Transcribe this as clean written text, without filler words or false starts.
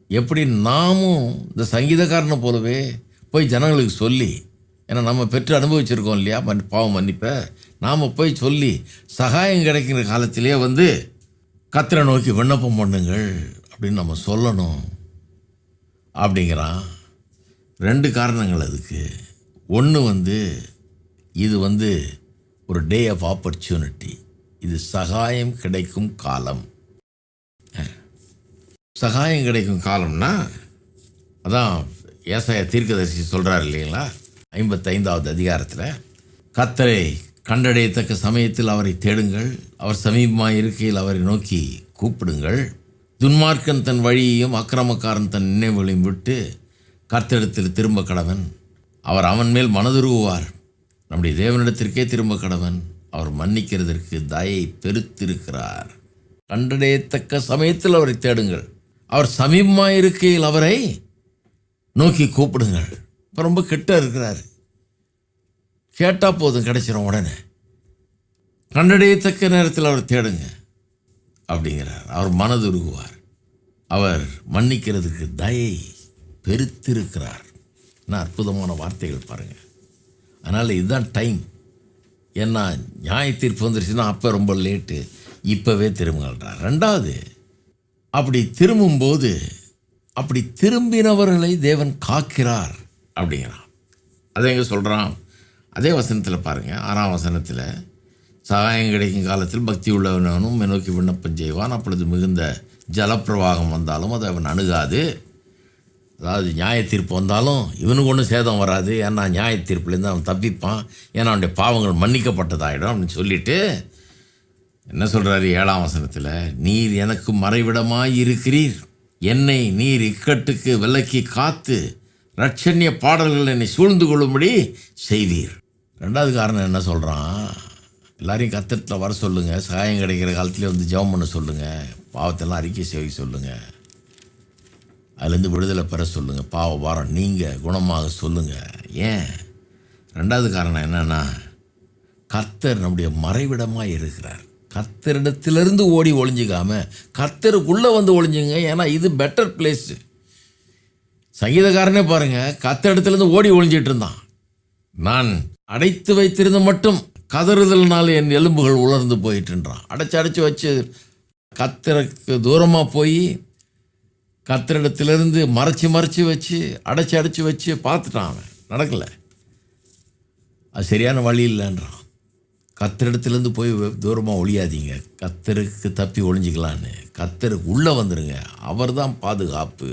எப்படி நாமும் இந்த சங்கீதக்காரனை போலவே போய் ஜனங்களுக்கு சொல்லி, ஏன்னா நம்ம பெற்று அனுபவிச்சிருக்கோம் இல்லையா பாவம் மன்னிப்பை, நாம் போய் சொல்லி சகாயம் கிடைக்கிற காலத்திலே கர்த்தரை நோக்கி விண்ணப்பம் பண்ணுங்கள் அப்படின்னு நம்ம சொல்லணும் அப்படிங்கிறான். 2 காரணங்கள் அதுக்கு. ஒன்று இது ஒரு டே ஆஃப் ஆப்பர்ச்சுனிட்டி. இது சகாயம் கிடைக்கும் காலம். சகாயம் கிடைக்கும் காலம்னா அதான் ஏசாயா தீர்க்கதரிசி சொல்கிறார் இல்லைங்களா, 55வது அதிகாரத்தில், கர்த்தரை கண்டடையத்தக்க சமயத்தில் அவரை தேடுங்கள், அவர் சமீபமாக இருக்கையில் அவரை நோக்கி கூப்பிடுங்கள். துன்மார்க்கன் தன் வழியையும் அக்கிரமக்காரன் தன் நினைவுகளையும் விட்டு கர்த்தரிடத்தில் திரும்ப கடவன், அவர் அவன் மேல் மனதுருகுவார். நம்முடைய தேவனிடத்திற்கே திரும்ப கடவன், அவர் மன்னிக்கிறதற்கு தயை பெருத்திருக்கிறார். கண்டடையத்தக்க சமயத்தில் அவரை தேடுங்கள், அவர் சமீபமாக இருக்கையில் அவரை நோக்கி கூப்பிடுங்கள். இப்போ ரொம்ப கிட்ட இருக்கிறார், கேட்டால் போதும் கிடைச்சிடும் உடனே. கண்டடையத்தக்க நேரத்தில் அவர் தேடுங்க அப்படிங்கிறார். அவர் மனதுருகுவார், அவர் மன்னிக்கிறதுக்கு தயை பெருத்திருக்கிறார். என்ன அற்புதமான வார்த்தைகள் பாருங்கள். அதனால் இதுதான் டைம். ஏன்னா நியாய தீர்ப்பு வந்துருச்சுன்னா அப்போ ரொம்ப லேட்டு, இப்போவே திரும்புகிறார். 2வது, அப்படி திரும்பும்போது அப்படி திரும்பினவர்களை தேவன் காக்கிறார் அப்படிங்கிறான். அதை எங்கே சொல்கிறான்? அதே வசனத்தில் பாருங்கள், 6ஆம் வசனத்தில், சகாயம் கிடைக்கும் காலத்தில் பக்தி உள்ளவனும் நோக்கி விண்ணப்பம் செய்வான், அப்பொழுது மிகுந்த ஜலப்பிரவாகம் வந்தாலும் அதை அவன் அணுகாது. அதாவது நியாய தீர்ப்பு வந்தாலும் இவனுக்கு ஒன்றும் சேதம் வராது, ஏன்னா நியாய தீர்ப்புலேருந்து அவன் தப்பிப்பான், ஏன்னா அவனுடைய பாவங்கள் மன்னிக்கப்பட்டதாயிடும் அப்படின்னு சொல்லிட்டு என்ன சொல்கிறாரு 7ஆம் வசனத்தில், நீர் எனக்கு மறைவிடமாய் இருக்கிறீர், என்னை நீர் இக்கட்டுக்கு விலக்கி காத்து ரட்சண்ய பாடல்கள் என்னை சூழ்ந்து கொள்ளும்படி செய்வீர். 2வது காரணம் என்ன சொல்கிறான்? எல்லாரையும் கர்த்தரிடத்தில் வர சொல்லுங்கள், சகாயம் கிடைக்கிற காலத்துலேயே ஜெபம் பண்ண சொல்லுங்கள், பாவத்தெல்லாம் அறிக்கை செய்ய சொல்லுங்கள், அதுலேருந்து விடுதலை பெற சொல்லுங்கள், பாவ பாரம் நீங்கள் குணமாக சொல்லுங்கள். ஏன்? 2வது காரணம் என்னென்னா, கர்த்தர் நம்முடைய மறைவிடமாக இருக்கிறார். கர்த்தரிடத்திலிருந்து ஓடி ஒளிஞ்சிக்காமல் கர்த்தருக்குள்ளே ஒளிஞ்சுங்க, ஏன்னா இது பெட்டர் பிளேஸு. சங்கீதக்காரனே பாருங்கள், கர்த்தரிடத்துலேருந்து ஓடி ஒளிஞ்சிட்டு இருந்தான். நான் அடைத்து வைத்திருந்த மட்டும் கதறுதல்னால என் எலும்புகள் உலர்ந்து போயிட்டுன்றான். அடைச்சி வச்சு கர்த்தருக்கு தூரமாக போய் கர்த்தரிடத்திலிருந்து மறைச்சி வச்சு அடைச்சி வச்சு பார்த்துட்டான். அவன் நடக்கலை, அது சரியான வழி இல்லைன்றான். கர்த்தரிடத்துலேருந்து போய் தூரமாக ஒளியாதீங்க, கர்த்தருக்கு தப்பி ஒளிஞ்சிக்கலான்னு. கர்த்தருக்கு உள்ளே வந்துடுங்க, அவர் தான் பாதுகாப்பு.